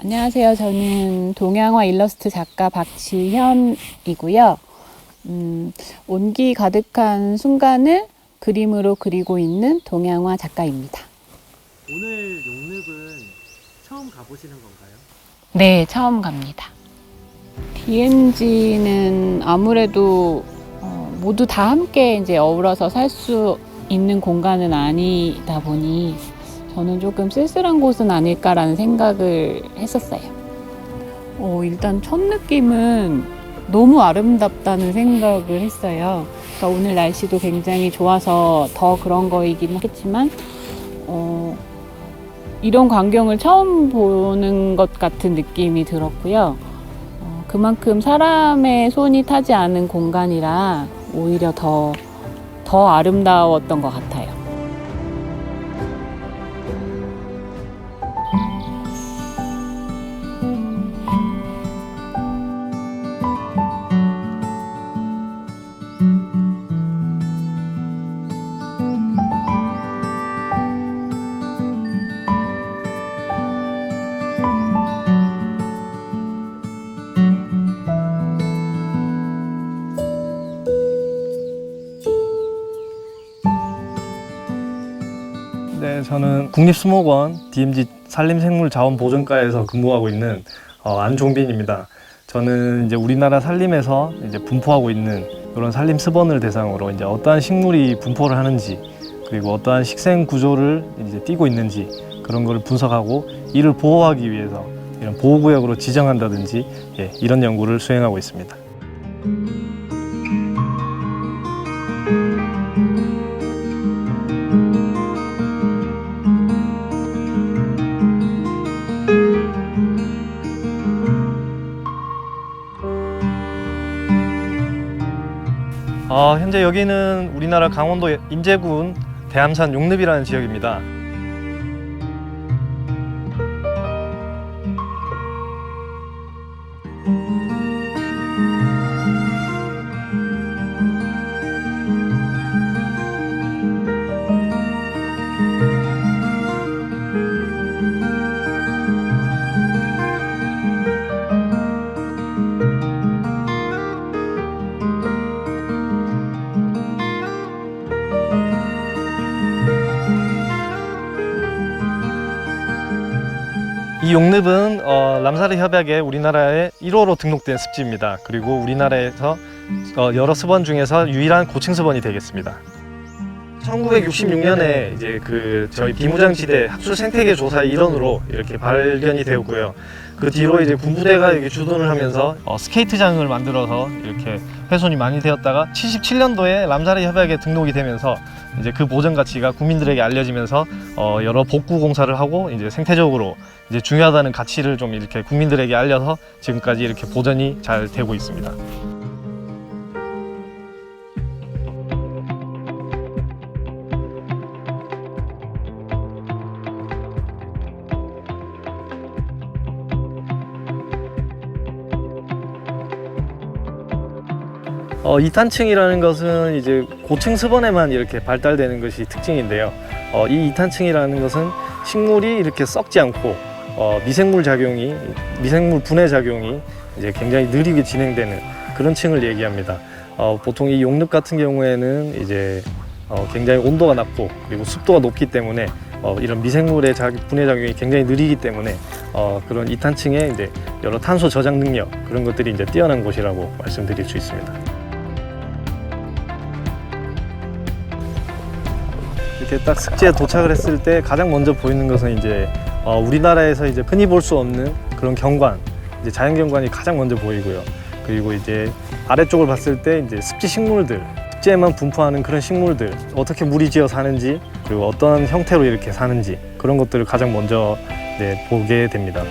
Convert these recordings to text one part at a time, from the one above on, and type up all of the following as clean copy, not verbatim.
안녕하세요. 저는 동양화 일러스트 작가 박지현이고요. 온기 가득한 순간을 그림으로 그리고 있는 동양화 작가입니다. 오늘 용늪은 처음 가보시는 건가요? 네, 처음 갑니다. DMZ는 아무래도 모두 다 함께 이제 어우러서 살 수 있는 공간은 아니다 보니 저는 조금 쓸쓸한 곳은 아닐까라는 생각을 했었어요. 일단 첫 느낌은 너무 아름답다는 생각을 했어요. 그러니까 오늘 날씨도 굉장히 좋아서 더 그런 거이긴 하겠지만 이런 광경을 처음 보는 것 같은 느낌이 들었고요. 그만큼 사람의 손이 타지 않은 공간이라 오히려 더 아름다웠던 것 같아요. 네, 저는 국립수목원 DMZ 산림생물자원보존과에서 근무하고 있는 안종빈입니다. 저는 이제 우리나라 산림에서 이제 분포하고 있는 이런 산림 습원을 대상으로 이제 어떠한 식물이 분포를 하는지, 그리고 어떠한 식생 구조를 이제 띠고 있는지 그런 거를 분석하고 이를 보호하기 위해서 이런 보호구역으로 지정한다든지 이런 연구를 수행하고 있습니다. 현재 여기는 우리나라 강원도 인제군 대암산 용늪이라는 지역입니다. 이 용늪은 람사르 협약에 우리나라의 1호로 등록된 습지입니다. 그리고 우리나라에서 여러 습원 중에서 유일한 고층 습원이 되겠습니다. 1966년에 이제 저희 비무장지대 학술 생태계 조사의 일원으로 이렇게 발견이 되었고요. 그 뒤로 이제 군부대가 이렇게 주둔을 하면서 스케이트장을 만들어서 이렇게 훼손이 많이 되었다가 77년도에 람사르 협약에 등록이 되면서 이제 그 보전 가치가 국민들에게 알려지면서 여러 복구 공사를 하고 이제 생태적으로 이제 중요하다는 가치를 좀 이렇게 국민들에게 알려서 지금까지 이렇게 보전이 잘 되고 있습니다. 이탄층이라는 것은 이제 고층 습원에만 이렇게 발달되는 것이 특징인데요. 이 이탄층이라는 것은 식물이 이렇게 썩지 않고 미생물 분해 작용이 이제 굉장히 느리게 진행되는 그런 층을 얘기합니다. 보통 이 용늪 같은 경우에는 이제 굉장히 온도가 낮고 그리고 습도가 높기 때문에 이런 미생물의 분해 작용이 굉장히 느리기 때문에 그런 이탄층에 이제 여러 탄소 저장 능력 그런 것들이 이제 뛰어난 곳이라고 말씀드릴 수 있습니다. 이렇게 딱 습지에 도착을 했을 때 가장 먼저 보이는 것은 이제 우리나라에서 이제 흔히 볼 수 없는 그런 경관, 이제 자연 경관이 가장 먼저 보이고요. 그리고 이제 아래쪽을 봤을 때 이제 습지 식물들, 습지에만 분포하는 그런 식물들, 어떻게 무리지어 사는지, 그리고 어떤 형태로 이렇게 사는지 그런 것들을 가장 먼저 보게 됩니다.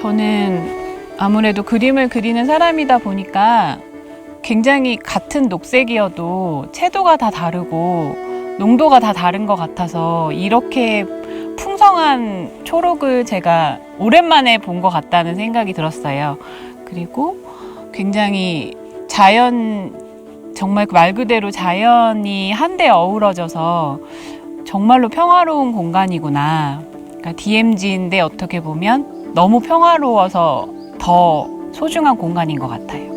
저는 아무래도 그림을 그리는 사람이다 보니까 굉장히 같은 녹색이어도 채도가 다 다르고 농도가 다 다른 것 같아서 이렇게 풍성한 초록을 제가 오랜만에 본 것 같다는 생각이 들었어요. 그리고 굉장히 정말 말 그대로 자연이 한데 어우러져서 정말로 평화로운 공간이구나. 그러니까 DMZ인데 어떻게 보면 너무 평화로워서 더 소중한 공간인 것 같아요.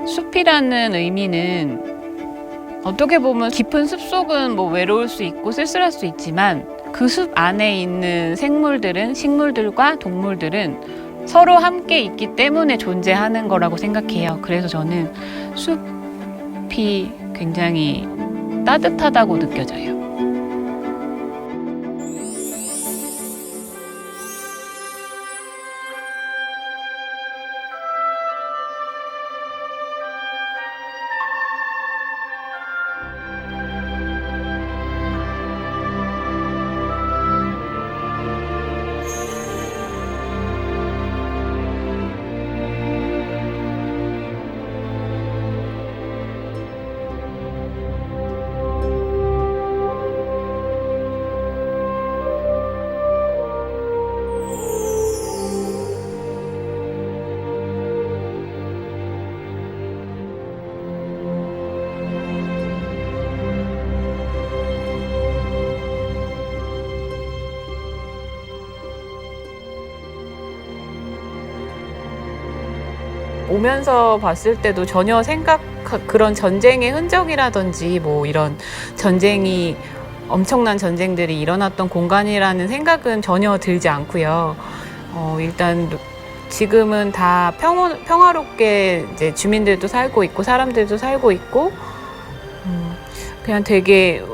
숲이라는 의미는 어떻게 보면 깊은 숲속은 뭐 외로울 수 있고 쓸쓸할 수 있지만 그 숲 안에 있는 식물들과 동물들은 서로 함께 있기 때문에 존재하는 거라고 생각해요. 그래서 저는 숲이 굉장히 따뜻하다고 느껴져요. 오면서 봤을 때도 전혀 그런 전쟁의 흔적이라든지 뭐 이런 엄청난 전쟁들이 일어났던 공간이라는 생각은 전혀 들지 않고요. 일단 지금은 다 평화롭게 이제 주민들도 살고 있고 사람들도 살고 있고 그냥 되게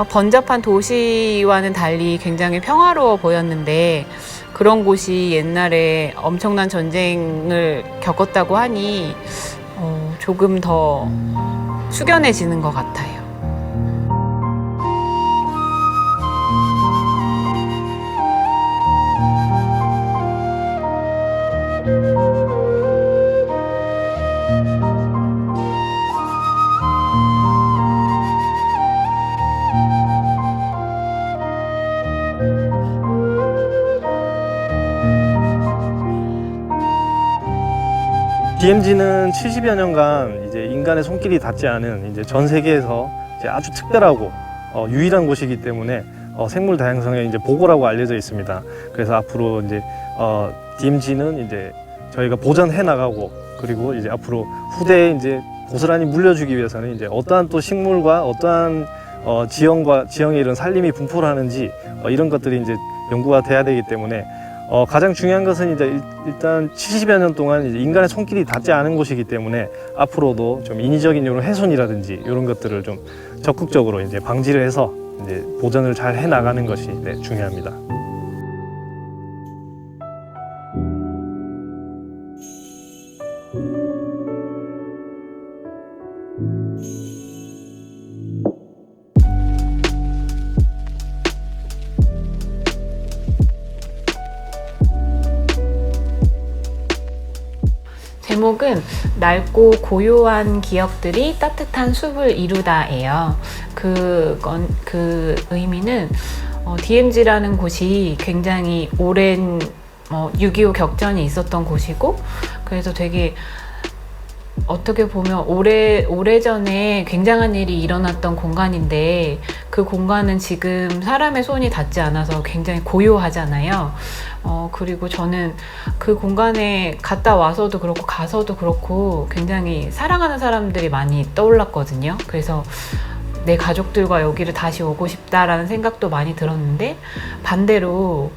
번잡한 도시와는 달리 굉장히 평화로워 보였는데 그런 곳이 옛날에 엄청난 전쟁을 겪었다고 하니 조금 더 숙연해지는 것 같아요. DMZ는 70여 년간 이제 인간의 손길이 닿지 않은 이제 전 세계에서 이제 아주 특별하고 유일한 곳이기 때문에 생물 다양성의 이제 보고라고 알려져 있습니다. 그래서 앞으로 이제 DMZ는 이제 저희가 보존해 나가고 그리고 이제 앞으로 후대에 이제 고스란히 물려주기 위해서는 이제 어떠한 또 식물과 어떠한 지형에 이런 산림이 분포를 하는지 이런 것들이 이제 연구가 돼야 되기 때문에 가장 중요한 것은 이제 일단 70여 년 동안 이제 인간의 손길이 닿지 않은 곳이기 때문에 앞으로도 좀 인위적인 이런 훼손이라든지 이런 것들을 좀 적극적으로 이제 방지를 해서 이제 보존을 잘 해 나가는 것이 중요합니다. 제목은 낡고 고요한 기억들이 따뜻한 숲을 이루다예요. 그 의미는 DMZ라는 곳이 굉장히 오랜 6.25 격전이 있었던 곳이고 그래서 되게 어떻게 보면 오래전에 굉장한 일이 일어났던 공간인데 그 공간은 지금 사람의 손이 닿지 않아서 굉장히 고요하잖아요. 그리고 저는 그 공간에 갔다 와서도 그렇고 가서도 그렇고 굉장히 사랑하는 사람들이 많이 떠올랐거든요. 그래서 내 가족들과 여기를 다시 오고 싶다라는 생각도 많이 들었는데, 반대로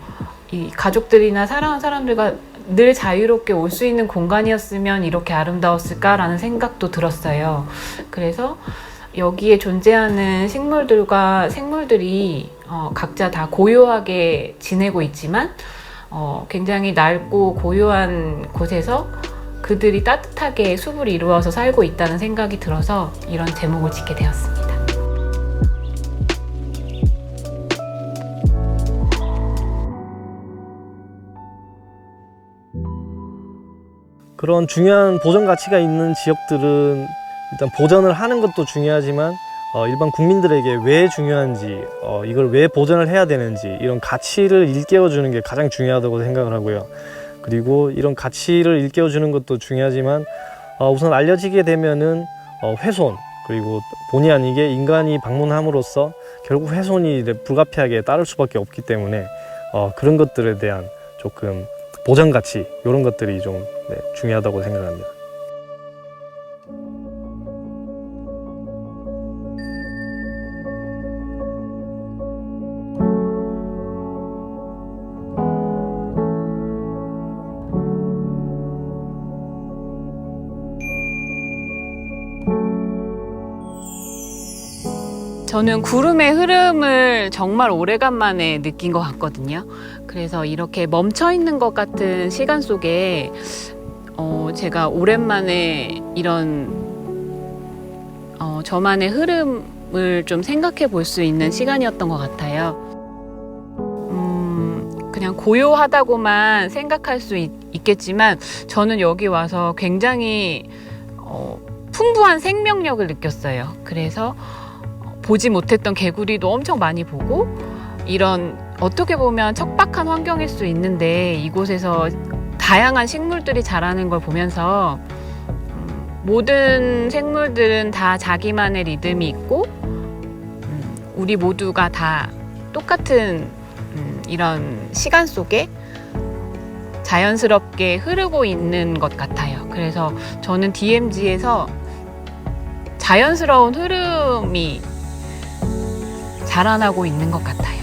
이 가족들이나 사랑하는 사람들과 늘 자유롭게 올 수 있는 공간이었으면 이렇게 아름다웠을까라는 생각도 들었어요. 그래서 여기에 존재하는 생물들이 각자 다 고요하게 지내고 있지만 굉장히 낡고 고요한 곳에서 그들이 따뜻하게 숲을 이루어서 살고 있다는 생각이 들어서 이런 제목을 짓게 되었습니다. 그런 중요한 보전 가치가 있는 지역들은 일단 보전을 하는 것도 중요하지만 일반 국민들에게 왜 중요한지, 이걸 왜 보전을 해야 되는지 이런 가치를 일깨워 주는 게 가장 중요하다고 생각을 하고요. 그리고 이런 가치를 일깨워 주는 것도 중요하지만 우선 알려지게 되면은 훼손, 그리고 본의 아니게 인간이 방문함으로써 결국 훼손이 불가피하게 따를 수밖에 없기 때문에 그런 것들에 대한 조금 보전 가치, 이런 것들이 좀 중요하다고 생각합니다. 저는 구름의 흐름을 정말 오래간만에 느낀 것 같거든요. 그래서 이렇게 멈춰 있는 것 같은 시간 속에 제가 오랜만에 이런 저만의 흐름을 좀 생각해 볼 수 있는 시간이었던 것 같아요. 그냥 고요하다고만 생각할 수 있겠지만 저는 여기 와서 굉장히 풍부한 생명력을 느꼈어요. 그래서 보지 못했던 개구리도 엄청 많이 보고, 이런 어떻게 보면 척박한 환경일 수 있는데 이곳에서 다양한 식물들이 자라는 걸 보면서 모든 생물들은 다 자기만의 리듬이 있고 우리 모두가 다 똑같은 이런 시간 속에 자연스럽게 흐르고 있는 것 같아요. 그래서 저는 DMZ에서 자연스러운 흐름이 자라나고 있는 것 같아요.